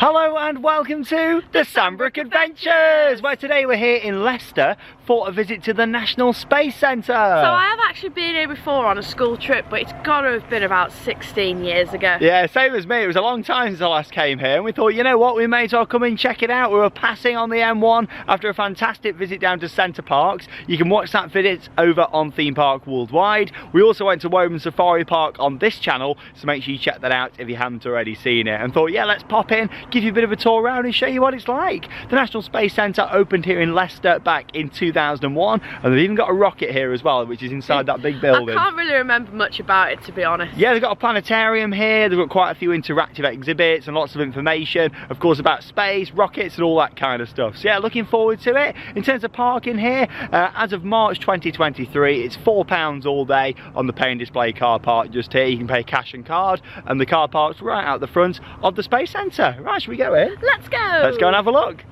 Hello and welcome to the Sandbrook Adventures, where today we're here in Leicester for a visit to the National Space Centre. So I have actually been here before on a school trip, but it's got to have been about 16 years ago. Yeah, same as me. It was a long time since I last came here, and we thought, you know what, we may as well come and check it out. We were passing on the M1 after a fantastic visit down to Centre Parks. You can watch that visit over on Theme Park Worldwide. We also went to Woburn Safari Park on this channel, so make sure you check that out if you haven't already seen it. And thought, yeah, let's pop in, give you a bit of a tour around and show you what it's like. The National Space Centre opened here in Leicester back in 2001, and they've even got a rocket here as well, which is inside that big building. I can't really remember much about it, to be honest. Yeah, they've got a planetarium here, they've got quite a few interactive exhibits and lots of information, of course, about space, rockets and all that kind of stuff. So yeah, looking forward to it. In terms of parking here, as of March 2023, it's £4 all day on the pay and display car park just here. You can pay cash and card, and the car park's right out the front of the Space Centre. Right, should we go in? Let's go! Let's go and have a look.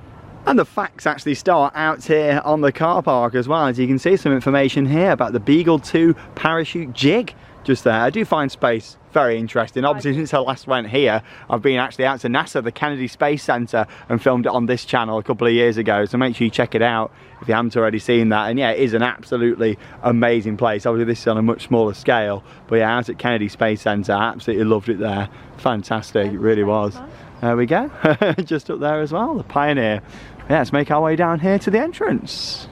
And the facts actually start out here on the car park as well. As you can see, some information here about the Beagle 2 parachute jig just there. I do find space very interesting. Obviously, since I last went here, I've been actually out to NASA, the Kennedy Space Center, and filmed it on this channel a couple of years ago. So make sure you check it out if you haven't already seen that. And yeah, it is an absolutely amazing place. Obviously, this is on a much smaller scale, but yeah, out at Kennedy Space Center, I absolutely loved it there. Fantastic, it really was. There we go, just up there as well, the Pioneer. Yeah, let's make our way down here to the entrance.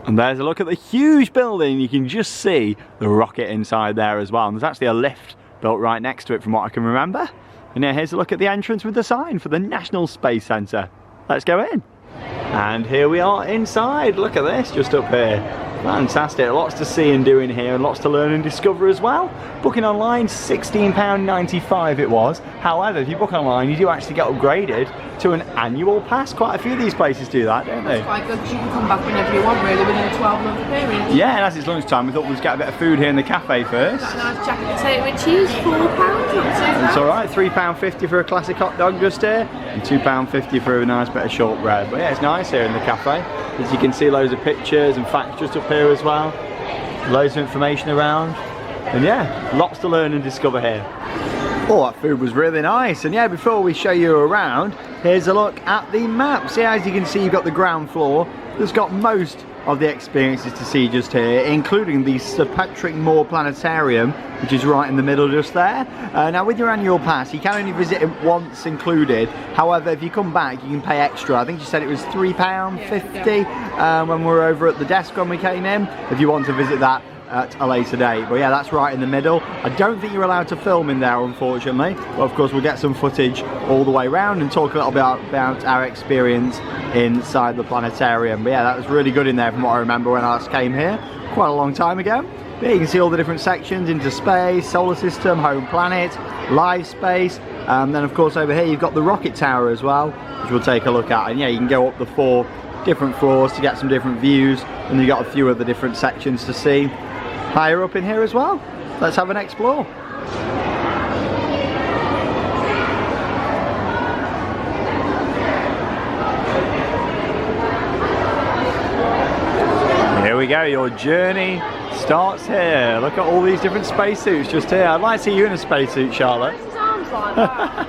And there's a look at the huge building. You can just see the rocket inside there as well. And there's actually a lift built right next to it from what I can remember. And yeah, here's a look at the entrance with the sign for the National Space Centre. Let's go in. And here we are inside. Look at this, just up here. Fantastic, lots to see and do in here and lots to learn and discover as well. Booking online, £16.95 it was. However, if you book online, you do actually get upgraded to an annual pass. Quite a few of these places do that, don't they? That's quite good, because you can come back whenever you want, really, within a 12-month period. Yeah, and as it's lunchtime, we thought we'd get a bit of food here in the cafe first. Got a nice jacket potato with cheese, £4, not too bad. It's alright, £3.50 for a classic hot dog just here, and £2.50 for a nice bit of shortbread. But yeah, it's nice here in the cafe. As you can see, loads of pictures and facts just up here as well. Loads of information around. And yeah, lots to learn and discover here. Oh, that food was really nice. And yeah, before we show you around, here's a look at the maps. Yeah, as you can see, you've got the ground floor that's got most of the experiences to see just here, including the Sir Patrick Moore Planetarium, which is right in the middle just there. Now with your annual pass, you can only visit it once included. However, if you come back, you can pay extra. I think you said it was £3.50 when we were over at the desk when we came in, if you want to visit that at a later date. But yeah, that's right in the middle. I don't think you're allowed to film in there, unfortunately, but of course we'll get some footage all the way around and talk a little bit about our experience inside the planetarium. But yeah, that was really good in there from what I remember when I last came here quite a long time ago. But yeah, you can see all the different sections: into space, solar system, home planet, live space, and then of course over here you've got the rocket tower as well, which we'll take a look at. And yeah, you can go up the 4 different floors to get some different views, and you've got a few other different sections to see higher up in here as well. Let's have an explore. Here we go, your journey starts here. Look at all these different spacesuits just here. I'd like to see you in a spacesuit, Charlotte. His arms like that.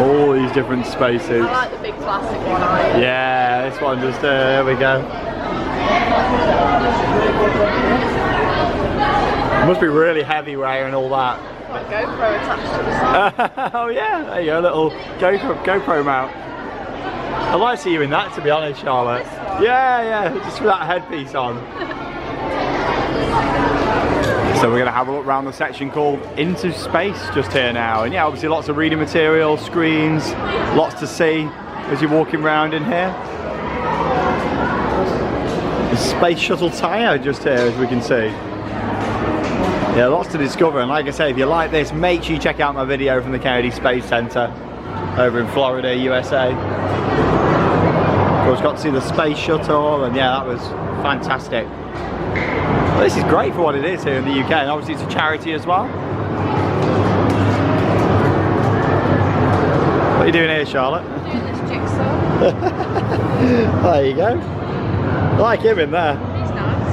All these different spacesuits. I like the big classic one. Yeah, this one just there we go. It must be really heavy wearing all that. My GoPro attached to the side. Oh yeah, there you go, little GoPro mount. I'd like to see you in that, to be honest, Charlotte. Yeah, just with that headpiece on. So we're going to have a look around the section called Into Space just here now. And yeah, obviously lots of reading material, screens, lots to see as you're walking around in here. The Space Shuttle tyre just here, as we can see. Yeah, lots to discover. And like I say, if you like this, make sure you check out my video from the Kennedy Space Center over in Florida, USA. Of course, got to see the Space Shuttle, and yeah, that was fantastic. Well, this is great for what it is here in the UK, and obviously it's a charity as well. What are you doing here, Charlotte? I'm doing this jigsaw. There you go. I like him in there. He's nice.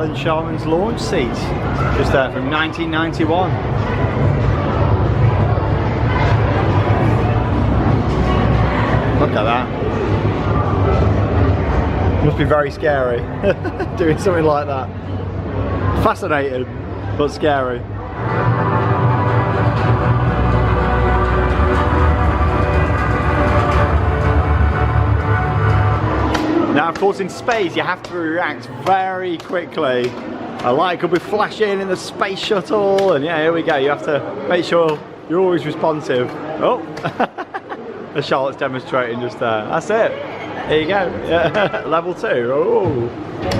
Ellen Sharman's launch seat, just there from 1991. Look at that. Must be very scary doing something like that. Fascinating, but scary. Now, of course, in space, you have to react very quickly. A light could be flashing in the space shuttle, and yeah, here we go. You have to make sure you're always responsive. Oh, as Charlotte's demonstrating just there. That's it. There you go. Yeah. Level 2. Oh,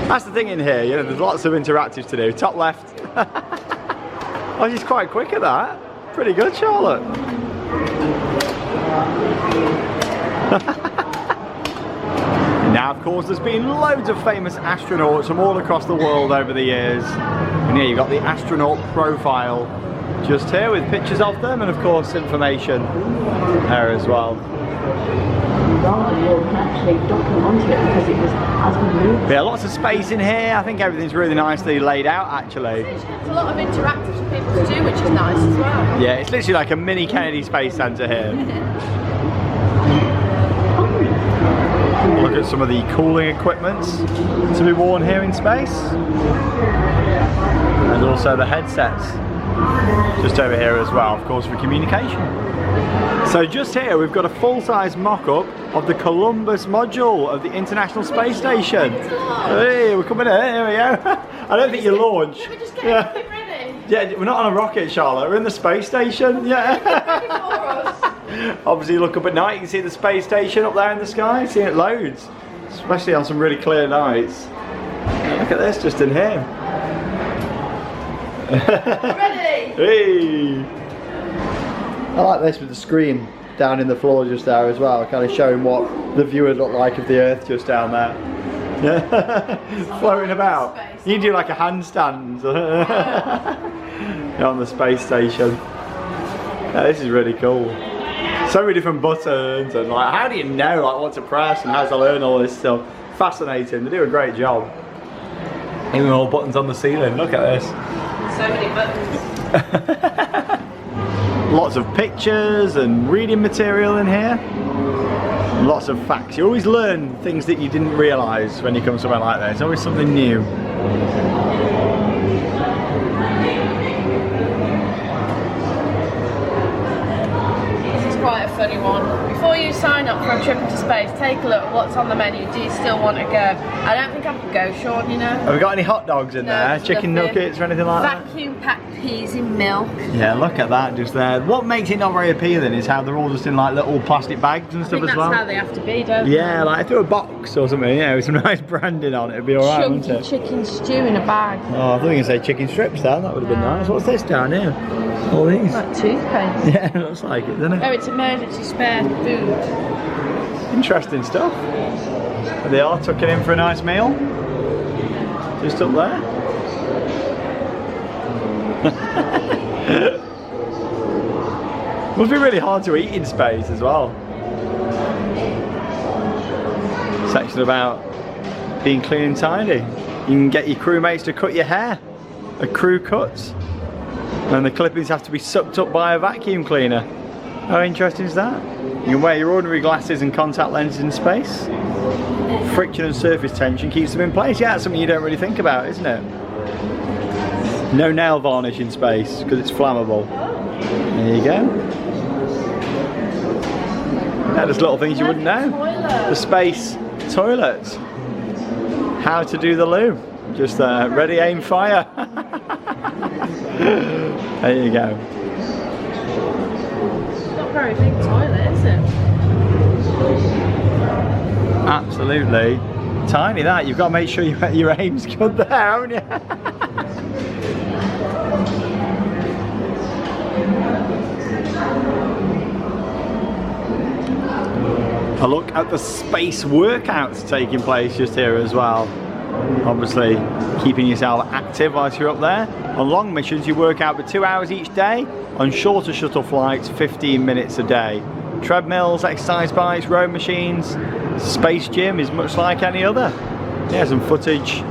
that's the thing in here. You know, there's lots of interactives to do. Top left. Oh, she's quite quick at that. Pretty good, Charlotte. Now, of course, there's been loads of famous astronauts from all across the world over the years. And here you've got the astronaut profile just here with pictures of them and, of course, information there as well. Yeah, lots of space in here. I think everything's really nicely laid out, actually. There's a lot of interactive for people to do, which is nice as well. Yeah, it's literally like a mini Kennedy Space Centre here. Look at some of the cooling equipment to be worn here in space. And also the headsets just over here as well, of course, for communication. So just here we've got a full-size mock-up of the Columbus module of the International Space Station. Hey, we're coming in, here we go. I don't think you launch. Should we just get ready? Yeah, we're not on a rocket, Charlotte, we're in the space station. Yeah. Obviously, look up at night, you can see the space station up there in the sky, see it loads, especially on some really clear nights. Look at this just in here. Ready? Hey! I like this with the screen down in the floor just there as well, kind of showing what the view would look like of the Earth just down there. Yeah. Floating about. You can do like a handstand on the space station. Yeah, this is really cool. So many different buttons and like, how do you know like what to press and how to learn all this stuff? Fascinating. They do a great job. Even more buttons on the ceiling. Look at this. So many buttons. Lots of pictures and reading material in here. Lots of facts. You always learn things that you didn't realise when you come somewhere like that. It's always something new. Quite a funny one. Before you sign up for a trip into space, take a look at what's on the menu. Do you still want to go? I don't think I could go, Sean, you know. Have we got any hot dogs in there? Chicken nuggets or anything like that? Vacuum packed peas in milk. Yeah, look at that just there. What makes it not very appealing is how they're all just in like little plastic bags and stuff as well. That's how they have to be, don't they? Yeah, like if they were a box or something, yeah, with some nice branding on it, it'd be alright, wouldn't it? Chicken stew in a bag. Oh, I thought you were going to say chicken strips down, that would have been nice. What's this down here? All these? Like toothpaste. Yeah, it looks like it, doesn't it? Oh, it's emergency spare food. Interesting stuff. There they are, tucking in for a nice meal. Just up there. Must be really hard to eat in space as well. Section about being clean and tidy. You can get your crewmates to cut your hair. A crew cuts. And the clippings have to be sucked up by a vacuum cleaner. How interesting is that? You can wear your ordinary glasses and contact lenses in space. Friction and surface tension keeps them in place. Yeah, that's something you don't really think about, isn't it? No nail varnish in space because it's flammable. There you go. Yeah, there's little things you wouldn't know. The space toilet. How to do the loo. Just ready, aim, fire. There you go. Not a very big toilet, is it? Absolutely. Tiny that. You've got to make sure your aim's good there, haven't you? A look at the space workouts taking place just here as well. Obviously keeping yourself active whilst you're up there. On long missions you work out for 2 hours each day. On shorter shuttle flights 15 minutes a day. Treadmills, exercise bikes, row machines. Space gym is much like any other. Yeah, some footage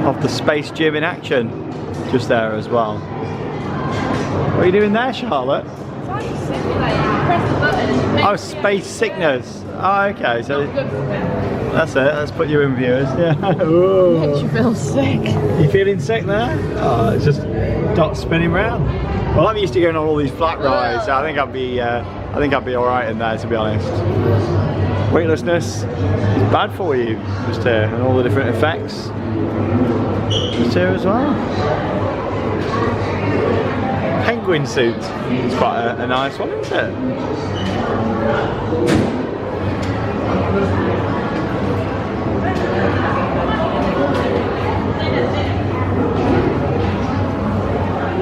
of the space gym in action just there as well. What are you doing there, Charlotte? Oh, space sickness. Oh, okay, so that's it. Let's put you in, viewers. Yeah. Makes you feel sick. You feeling sick there? Oh, it's just dots spinning round. Well, I'm used to going on all these flat rides, so I think I'd be all right in there, to be honest. Weightlessness is bad for you, just here, and all the different effects, just here as well. Penguin suit. It's quite a nice one, isn't it?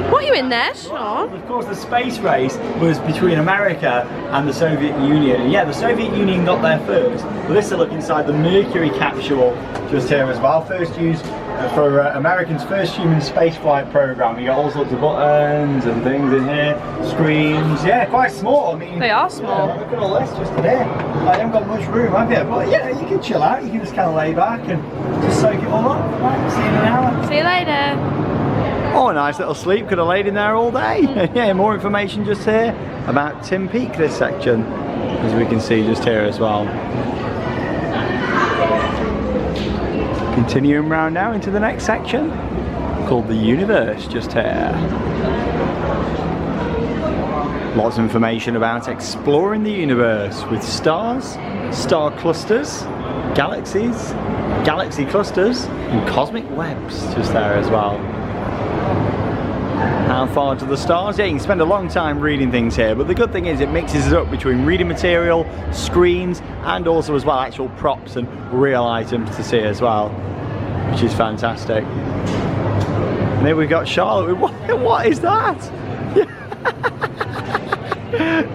What are you in there, Sean? Well, of course, the space race was between America and the Soviet Union. And yeah, the Soviet Union got there first. But this is a look inside the Mercury capsule just here as well. First used for Americans' first human spaceflight program. You got all sorts of buttons and things in here, screens. Yeah, quite small. I mean, They are small. Look at all this just in here. I haven't got much room, have you? But yeah, you can chill out. You can just kind of lay back and just soak it all up. Right, see you in an hour. See you later. Oh, a nice little sleep. Could have laid in there all day. Yeah, more information just here about Tim Peake, this section, as we can see just here as well. Continuing round now into the next section called the universe just here. Lots of information about exploring the universe with stars, star clusters, galaxies, galaxy clusters, and cosmic webs just there as well. How far to the stars? Yeah, you can spend a long time reading things here, but the good thing is it mixes it up between reading material, screens, and also as well actual props and real items to see as well, which is fantastic. And here we've got Charlotte with, what is that?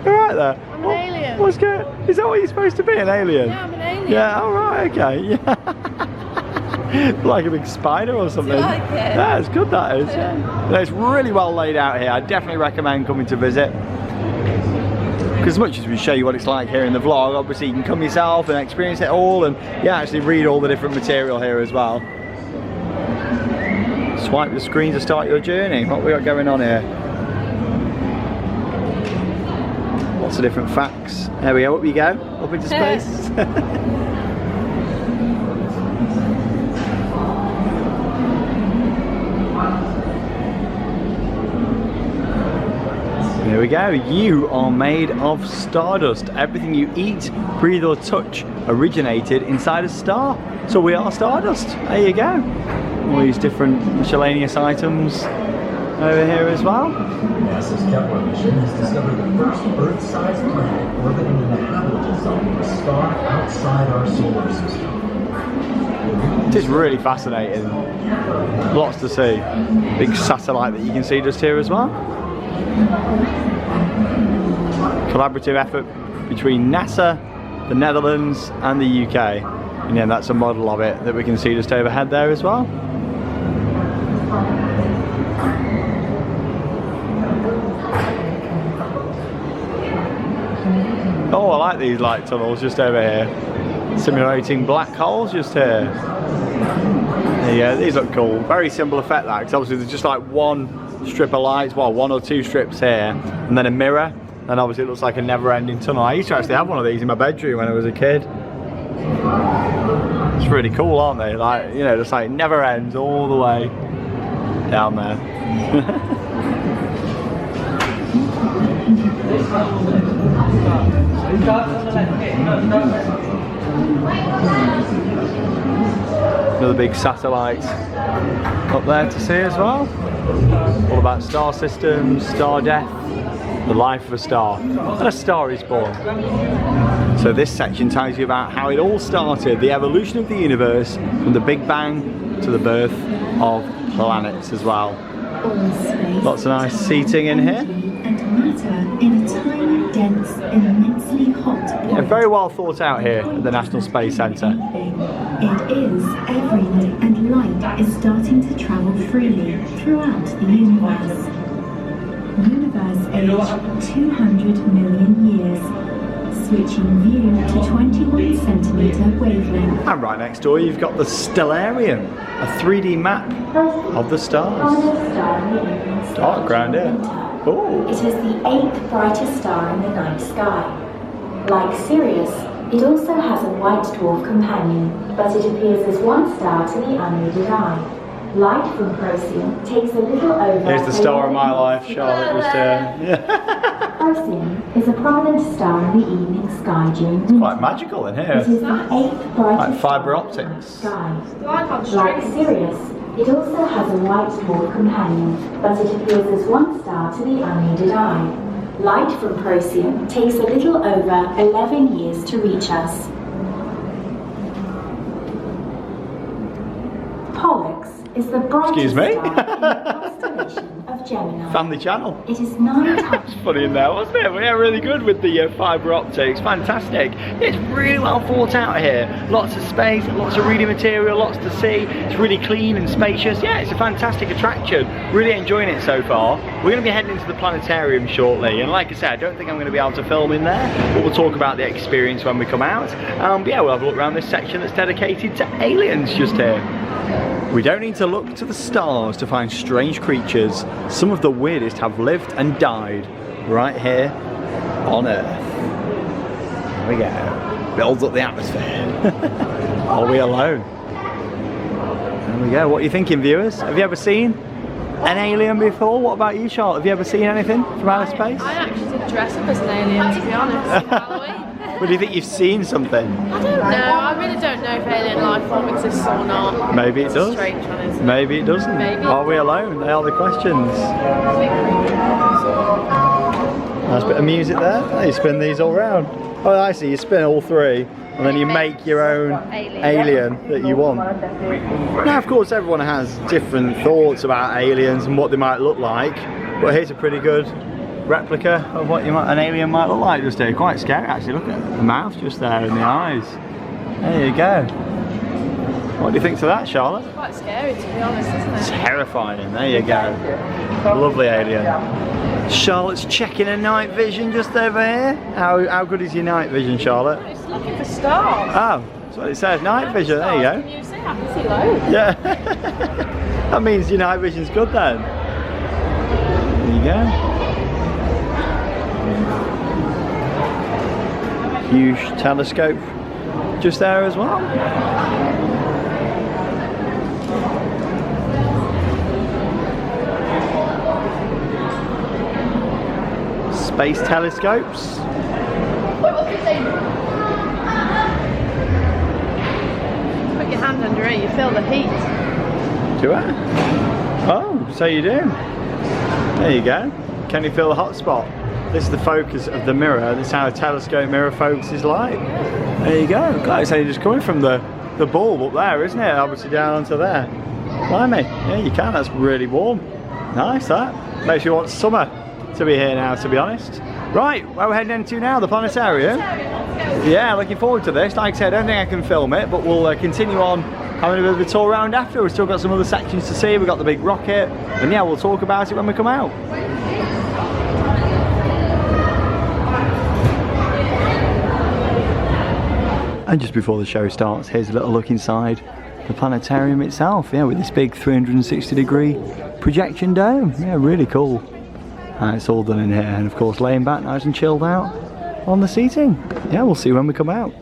Right there. I'm an alien. What's good? Is that what you're supposed to be, an alien? Yeah, I'm an alien. Yeah, alright, okay. Yeah. Like a big spider or something. Do you like it? Yeah, it's good, that is. Yeah. No, it's really well laid out here. I definitely recommend coming to visit. Because as much as we show you what it's like here in the vlog, obviously you can come yourself and experience it all, and yeah, actually read all the different material here as well. Swipe the screen to start your journey. What we got going on here? Lots of different facts. There we go, up you go, up into space. Here we go. You are made of stardust. Everything you eat, breathe or touch originated inside a star. So we are stardust. There you go. All these different miscellaneous items over here as well. NASA's Kepler mission has discovered the first Earth-sized planet orbiting in the habitable zone of a star outside our solar system. It is really fascinating. Lots to see. Big satellite that you can see just here as well. Collaborative effort between NASA, the Netherlands and the UK. And yeah, that's a model of it that we can see just overhead there as well. Oh, I like these light tunnels just over here. Simulating black holes just here. Yeah, these look cool. Very simple effect that, because obviously there's just like one strip of lights, well, one or two strips here, and then a mirror, and obviously it looks like a never-ending tunnel. I used to actually have one of these in my bedroom when I was a kid. It's really cool, aren't they? Like, you know, just like never ends all the way down there. Another big satellite up there to see as well. All about star systems, star death, the life of a star, and a star is born. So this section tells you about how it all started, the evolution of the universe, from the Big Bang to the birth of planets as well. Lots of nice seating in here. And matter in a tiny, dense, immensely hot point. Yeah, very well thought out here at the National Space Centre. It is everything, and light is starting to travel freely throughout the universe. Universe age 200 million years. switching view to 21 centimetre wavelength. And right next door you've got the Stellarium, a 3D map of the stars. Dark ground here. Ooh. It is the 8th brightest star in the night sky. Like Sirius, it also has a white dwarf companion, but it appears as one star to the unaided eye. Light from Procyon takes a little over... Here's the star of my life, Charlotte was there. Yeah. Procyon is a prominent star in the evening sky during winter. Quite magical in here. It is the 8th brightest Like fibre star in the optics. sky. Like Sirius, it also has a white dwarf companion, but it appears as one star to the unaided eye. Light from Procyon takes a little over 11 years to reach us. Pollux is the brightest Excuse me? star in the constellation of Gemini. Family channel. It is 9 times... It's funny in there, wasn't it? Yeah, really good with the fibre optics. Fantastic. It's really well thought out here. Lots of space, lots of reading material, lots to see. It's really clean and spacious. Yeah, it's a fantastic attraction. Really enjoying it so far. We're going to be heading into the planetarium shortly, and like I said, I don't think I'm going to be able to film in there, but we'll talk about the experience when we come out. But yeah, we'll have a look around this section that's dedicated to aliens just here. We don't need to look to the stars to find strange creatures. Some of the weirdest have lived and died right here on Earth. There we go. Builds up the atmosphere. Are we alone? There we go. What are you thinking, viewers? Have you ever seen an alien before? What about you, Charlotte? Have you ever seen anything from outer space? I actually did dress up as an alien, to be honest, for Halloween. But do you think you've seen something? I don't know. I really don't know if alien life form exists or not. Maybe it does. Strange one, isn't it? Maybe it doesn't. Maybe. Are we alone? They are the questions. Nice bit of music there. Oh, you spin these all round. Oh, I see. You spin all three, and then you make your own alien that you want. Now, of course, everyone has different thoughts about aliens and what they might look like. But here's a pretty good replica of what an alien might look like just here. Quite scary, actually. Look at the mouth just there and the eyes. There you go. What do you think to that, Charlotte? Quite scary, to be honest, isn't it? Terrifying. There you go. Lovely alien. Charlotte's checking her night vision just over here. How good is your night vision, Charlotte? It's looking for stars. Oh, that's what it says. Night vision. There you go. Can you see? I can see loads. Yeah. That means your night vision's good then. There you go. Huge telescope just there as well. Space telescopes. Wait, what's it saying? Put your hand under it, you feel the heat. Do I? Oh, so you do. There you go. Can you feel the hot spot? This is the focus of the mirror. This is how a telescope mirror focuses light. There you go. God, it's only just coming from the bulb up there, isn't it? Obviously down onto there. Blimey. Yeah, you can. That's really warm. Nice, that. Makes you want summer to be here now, to be honest. Right, where we're heading into now, the planetarium. Yeah, looking forward to this. Like I said, I don't think I can film it, but we'll continue on having a bit of a tour around after. We've still got some other sections to see. We've got the big rocket. And yeah, we'll talk about it when we come out. And just before the show starts, here's a little look inside the planetarium itself. Yeah, with this big 360-degree projection dome. Yeah, really cool. And it's all done in here. And of course, laying back nice and chilled out on the seating. Yeah, we'll see when we come out.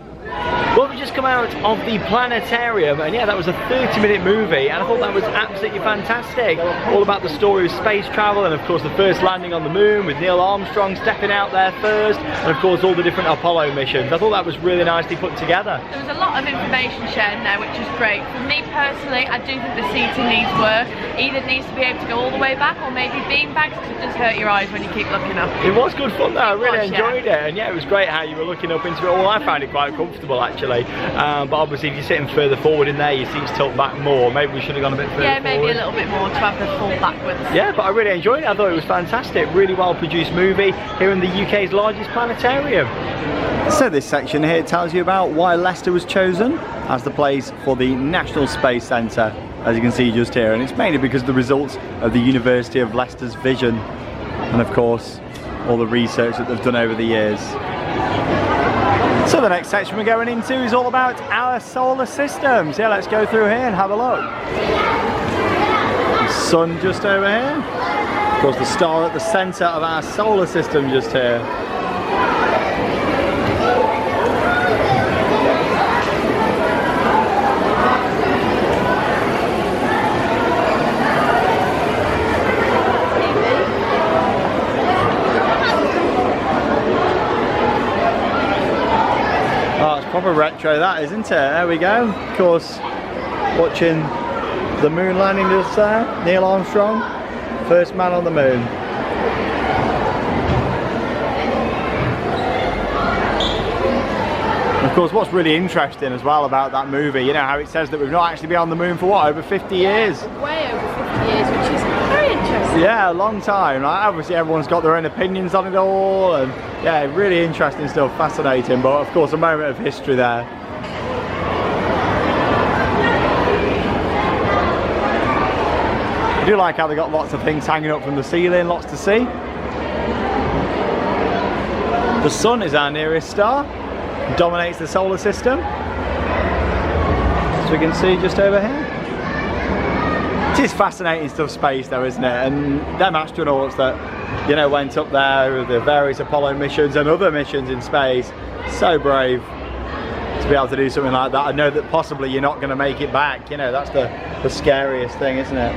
Well, we just come out of the planetarium, and yeah, that was a 30-minute movie, and I thought that was absolutely fantastic. All about the story of space travel, and of course the first landing on the moon with Neil Armstrong stepping out there first, and of course all the different Apollo missions. I thought that was really nicely put together. There was a lot of information shared in there, which was great. For me personally, I do think the seating needs work. Either needs to be able to go all the way back, or maybe beam bags, because it does hurt your eyes when you keep looking up. It was good fun though. I really enjoyed it, and yeah, it was great how you were looking up into it. Well, I found it quite comfortable actually. But obviously if you're sitting further forward in there, your seats tilt back more. Maybe we should have gone a bit further Yeah, maybe forward. a little bit more to have the full backwards. Yeah, but I really enjoyed it. I thought it was fantastic. Really well produced movie here in the UK's largest planetarium. So this section here tells you about why Leicester was chosen as the place for the National Space Centre, as you can see just here, and it's mainly because of the results of the University of Leicester's vision, and of course all the research that they've done over the years. So the next section we're going into is all about our solar systems. Yeah, let's go through here and have a look. The sun just over here. Of course, the star at the centre of our solar system just here. Proper retro that, isn't it? There we go. Of course, watching the moon landing just there. Neil Armstrong, first man on the moon. Of course, what's really interesting as well about that movie, you know how it says that we've not actually been on the moon for what, over 50 years? Way over 50 years, which is very interesting. Yeah, a long time. Like, obviously everyone's got their own opinions on it all, and yeah, really interesting stuff, fascinating, but of course a moment of history there. I do like how they got lots of things hanging up from the ceiling, lots to see. The sun is our nearest star, dominates the solar system, as we can see just over here. It is fascinating stuff, space though, isn't it? And them astronauts that, you know, went up there with the various Apollo missions and other missions in space, so brave to be able to do something like that. I know that possibly you're not going to make it back, you know, that's the scariest thing, isn't it?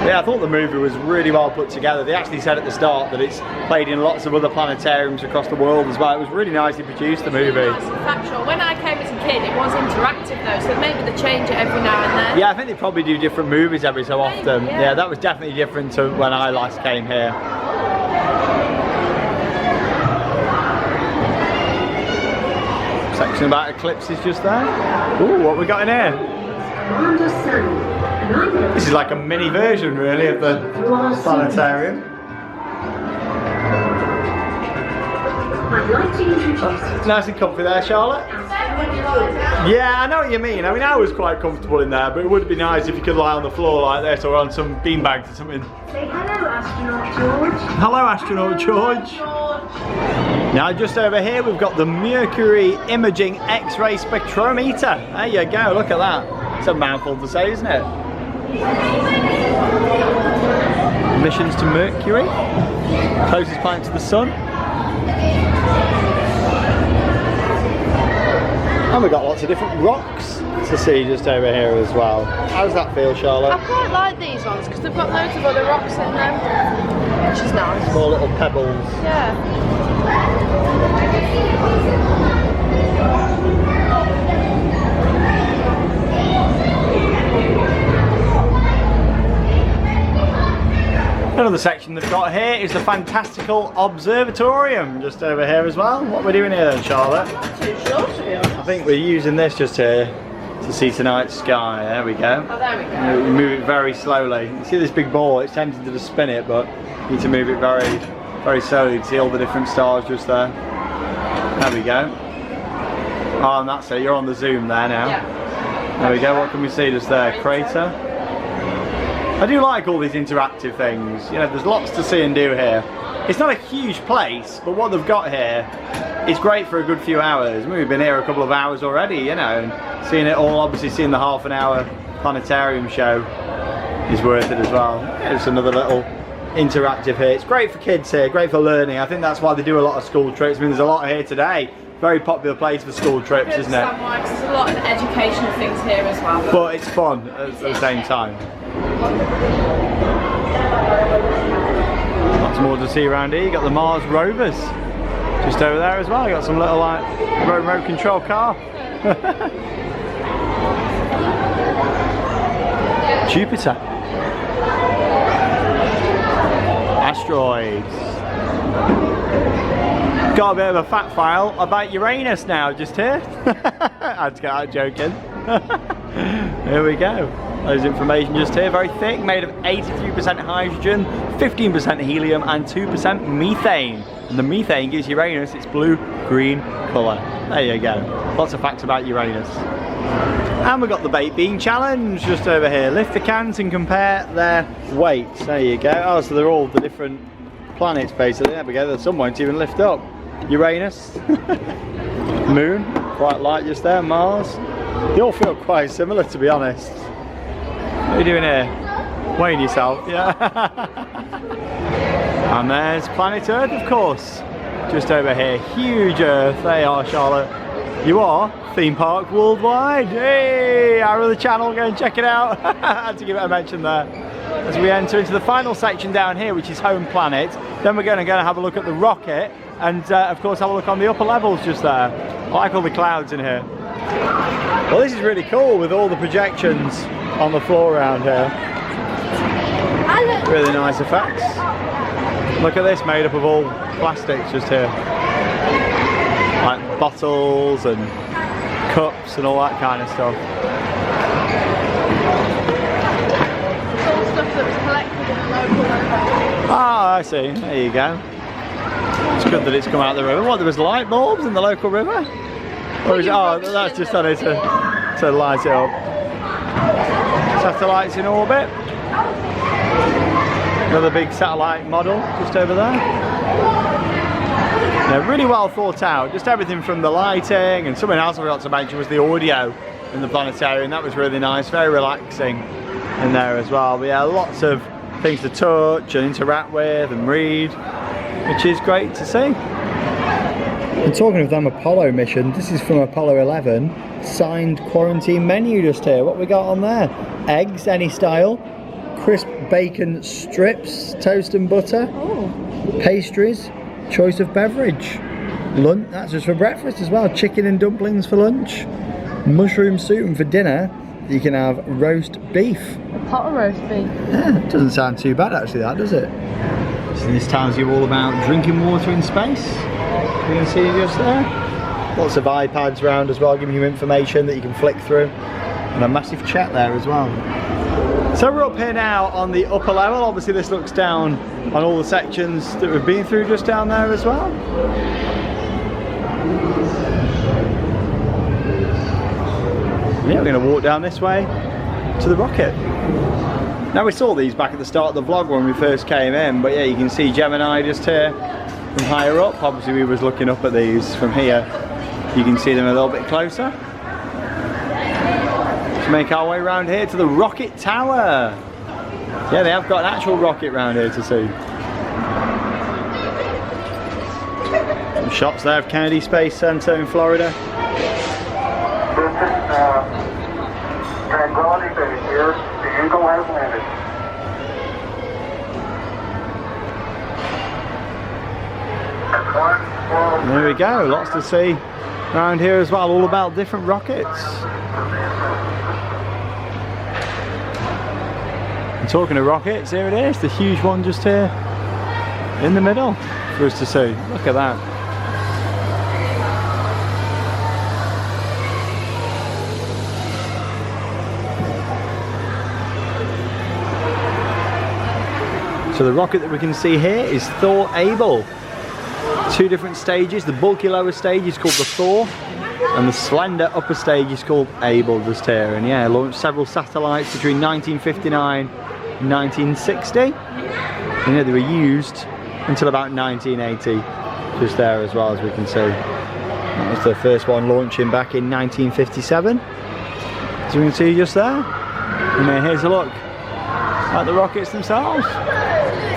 Yeah, I thought the movie was really well put together. They actually said at the start that it's played in lots of other planetariums across the world as well. It was really nicely produced, the movie. Nice and factual. When I came as a kid, it was interactive though, so maybe they change it every now and then. Yeah, I think they probably do different movies every so often. Maybe, yeah, that was definitely different to when I last came here. Section about eclipses just there. Ooh, what we got in here? This is like a mini version really of the planetarium. I'd like to introduce Nice and comfy there, Charlotte. Yeah, I know what you mean. I mean, I was quite comfortable in there, but it would be nice if you could lie on the floor like this or on some beanbags or something. Say hello, Astronaut George. Hello, Astronaut George. Now, just over here, we've got the Mercury Imaging X-ray Spectrometer. There you go, look at that. It's a mouthful to say, isn't it? Missions to Mercury, closest planet to the Sun. And we've got lots of different rocks to see just over here as well. How does that feel, Charlotte? I quite like these ones because they've got loads of other rocks in them, which is nice. Small little pebbles. Yeah. Another section they've got here is the fantastical observatorium just over here as well. What are we doing here then, Charlotte? I'm not too sure, to be honest. I think we're using this just here to see tonight's sky. There we go. Oh, there we go. We move it very slowly. You see this big ball, it's tempting to just spin it, but you need to move it very, very slowly to see all the different stars just there. There we go. Oh, and that's it, you're on the zoom there now. Yeah. There we go, what can we see just there? Crater. I do like all these interactive things, you know, there's lots to see and do here. It's not a huge place, but what they've got here is great for a good few hours. We've been here a couple of hours already, you know, and seeing it all, obviously seeing the half-an-hour planetarium show is worth it as well. It's another little interactive here. It's great for kids here, great for learning. I think that's why they do a lot of school trips. I mean, there's a lot here today. Very popular place for school trips, isn't it? There's a lot of educational things here as well. But it's fun at the same time. Lots more to see around here. You got the Mars rovers just over there as well. You got some little like remote control car. Jupiter. Asteroids. Got a bit of a fact file about Uranus now just here. I had to get out joking. Here we go. There's information just here, very thick, made of 83% hydrogen, 15% helium and 2% methane. And the methane gives Uranus its blue-green colour. There you go. Lots of facts about Uranus. And we've got the baked bean challenge just over here. Lift the cans and compare their weights. There you go. Oh, so they're all the different planets basically. There we go. Some won't even lift up. Uranus, Moon, quite light just there, Mars. They all feel quite similar, to be honest. What are you doing here? Weighing yourself, yeah. And there's planet Earth, of course, just over here. Huge Earth, they are, Charlotte. You are Theme Park Worldwide. Hey, our other channel, go and check it out. I had to give it a mention there. As we enter into the final section down here, which is Home Planet, then we're going to have a look at the rocket, and of course have a look on the upper levels just there. I like all the clouds in here. Well, this is really cool with all the projections on the floor around here. Really nice effects. Look at this, made up of all plastics just here. Like bottles and cups and all that kind of stuff. It's all stuff that's collected in the local river. Ah, I see. There you go. It's good that it's come out of the river. What, there was light bulbs in the local river? Or is it, oh, that's just on it to light it up. Satellites in orbit. Another big satellite model just over there. Yeah, really well thought out. Just everything from the lighting, and something else I forgot to mention was the audio in the planetarium. That was really nice, very relaxing in there as well. But yeah, lots of things to touch and interact with and read, which is great to see. And talking of them Apollo mission, this is from Apollo 11, signed quarantine menu just here. What we got on there? Eggs, any style, crisp bacon strips, toast and butter, pastries, choice of beverage, lunch, that's just for breakfast as well, chicken and dumplings for lunch, mushroom soup, and for dinner you can have roast beef. A pot of roast beef. Yeah, it doesn't sound too bad actually, that, does it? So this tells you all about drinking water in space. You can see just there. Lots of iPads around as well, giving you information that you can flick through. And a massive chat there as well. So we're up here now on the upper level. Obviously this looks down on all the sections that we've been through just down there as well. Yeah, we're going to walk down this way to the rocket. Now we saw these back at the start of the vlog when we first came in, but yeah, you can see Gemini just here from higher up. Obviously we was looking up at these from here. You can see them a little bit closer. Let's make our way around here to the rocket tower. Yeah, they have got an actual rocket round here to see. Some shots there of Kennedy Space Center in Florida. This is Tranquility Base here. The Eagle has landed. There we go, lots to see around here as well, all about different rockets. And talking of rockets, here it is, the huge one just here in the middle for us to see. Look at that. So the rocket that we can see here is Thor Able. Two different stages. The bulky lower stage is called the Thor, and the slender upper stage is called Able just here. And yeah, launched several satellites between 1959 and 1960. And yeah, they were used until about 1980, just there as well, as we can see. That was the first one launching back in 1957. As we can see just there. And then here's a look at the rockets themselves.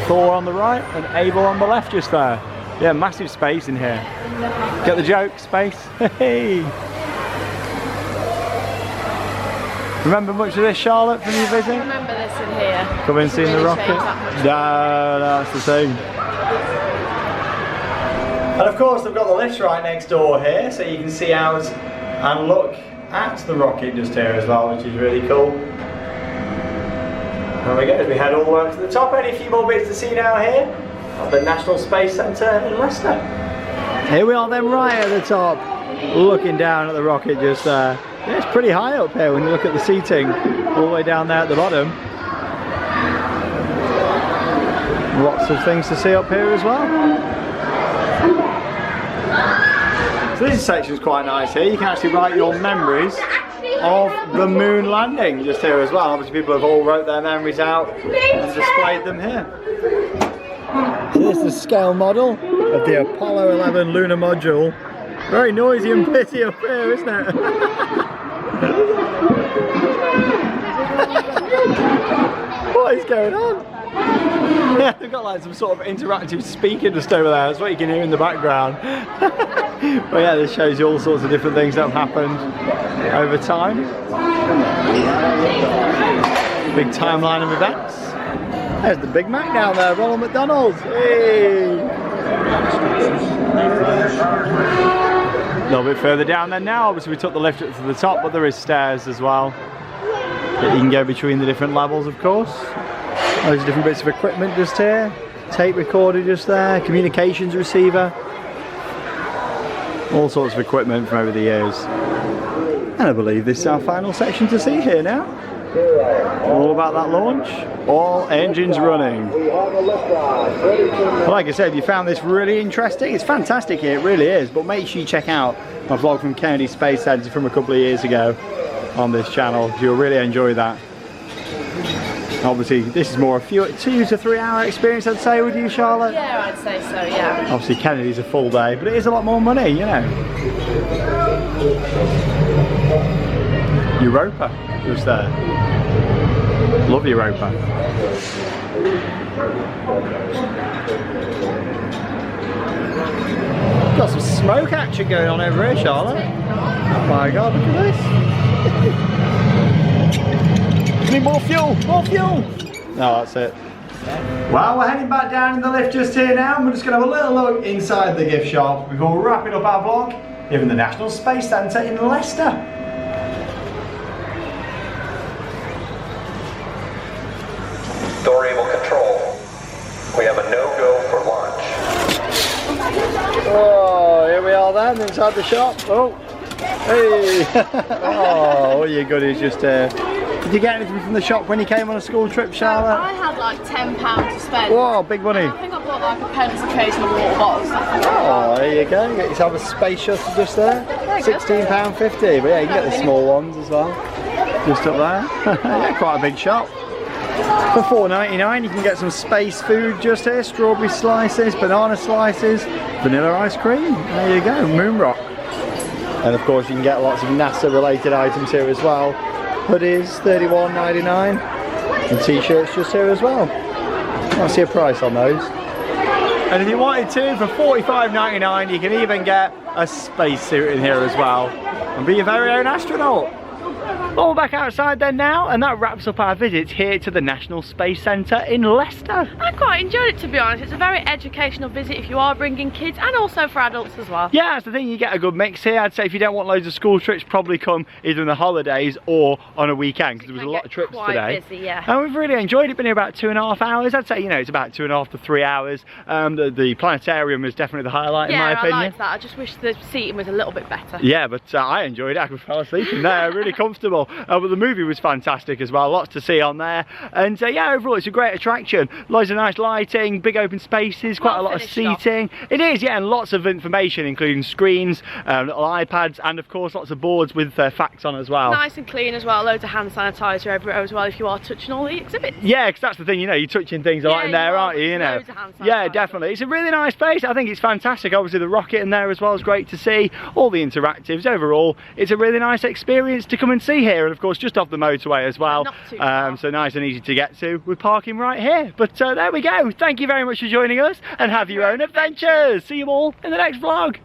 Thor on the right and Able on the left just there. Yeah, massive space in here. Get the joke? Space? Hey! Remember much of this, Charlotte, from your visit? I remember this in here. Come in seeing the rocket? No, that's the same. And of course they've got the lifts right next door here, so you can see out and look at the rocket just here as well, which is really cool. There we go, as we head all the way up to the top. Only a few more bits to see now here at the National Space Centre in Leicester. Here we are then, right at the top, looking down at the rocket just there. Yeah, it's pretty high up here when you look at the seating all the way down there at the bottom. Lots of things to see up here as well. So this section is quite nice here. You can actually write your memories of the moon landing just here as well. Obviously people have all wrote their memories out and displayed them here. So this is the scale model of the Apollo 11 lunar module. Very noisy and busy up here, isn't it? What is going on? Yeah, they've got like some sort of interactive speaker just over there. That's what you can hear in the background. But yeah, this shows you all sorts of different things that have happened over time. Big timeline of events. There's the Big Mac down there, Ronald McDonald's. Hey! A little bit further down there now. Obviously we took the lift up to the top, but there is stairs as well that you can go between the different levels, of course. Loads of different bits of equipment just here. Tape recorder just there, communications receiver. All sorts of equipment from over the years. And I believe this is our final section to see here now. All about that launch. All engines running. Like I said, if you found this really interesting, it's fantastic here, it really is. But make sure you check out my vlog from Kennedy Space Center from a couple of years ago on this channel. You'll really enjoy that. Obviously, this is more a 2 to 3 hour experience, I'd say, with you, Charlotte? Yeah, I'd say so, yeah. Obviously, Kennedy's a full day, but it is a lot more money, you know. Europa, just there. Love Europa. Got some smoke action going on over here, Charlotte. Oh my God, look at this. Need more fuel, more fuel. No, that's it. Well, we're heading back down in the lift just here now, and we're just going to have a little look inside the gift shop before wrapping up our vlog here in the National Space Centre in Leicester. Variable control. We have a no-go for launch. Oh, here we are then, inside the shop. Oh, hey. Oh, all your goodies just here. Did you get anything from the shop when you came on a school trip, Charlotte? I had like £10 to spend. Whoa, big money. I think I bought like a pencil case and a water bottle, stuff like that. Oh, there you go. You get yourself a space shuttle just there. £16.50. But yeah, you can get the small ones as well. Just up there. Yeah, quite a big shop. For $4.99 you can get some space food just here. Strawberry slices, banana slices, vanilla ice cream. There you go, moon rock. And of course you can get lots of NASA related items here as well. Hoodies, $31.99. And t-shirts just here as well. I see a price on those. And if you wanted to, for $45.99 you can even get a spacesuit in here as well. And be your very own astronaut. Well, we're back outside then now, and that wraps up our visit here to the National Space Centre in Leicester. I quite enjoyed it, to be honest. It's a very educational visit if you are bringing kids, and also for adults as well. Yeah, that's the thing, you get a good mix here. I'd say if you don't want loads of school trips, probably come either in the holidays or on a weekend, because there was a lot of trips today. Busy, yeah. And we've really enjoyed it. Been here about 2.5 hours. I'd say, you know, it's about 2.5 to 3 hours. The planetarium is definitely the highlight in my opinion. I liked that. I just wish the seating was a little bit better. Yeah, but I enjoyed it. I could fall asleep in there, really comfortable. But the movie was fantastic as well, lots to see on there, and yeah, overall it's a great attraction. Loads of nice lighting, big open spaces, quite a lot of seating. It is, yeah, and lots of information, including screens, little iPads, and of course lots of boards with facts on as well. Nice and clean as well, loads of hand sanitizer everywhere as well if you are touching all the exhibits. Yeah, because that's the thing, you know, you're touching things a lot in there, aren't you? You know, loads of hand sanitizer. Yeah, definitely. It's a really nice place. I think it's fantastic. Obviously the rocket in there as well is great to see. All the interactives. Overall, it's a really nice experience to come and see here, and of course just off the motorway as well, so nice and easy to get to with parking right here. But there we go. Thank you very much for joining us, and have your own adventures. See you all in the next vlog.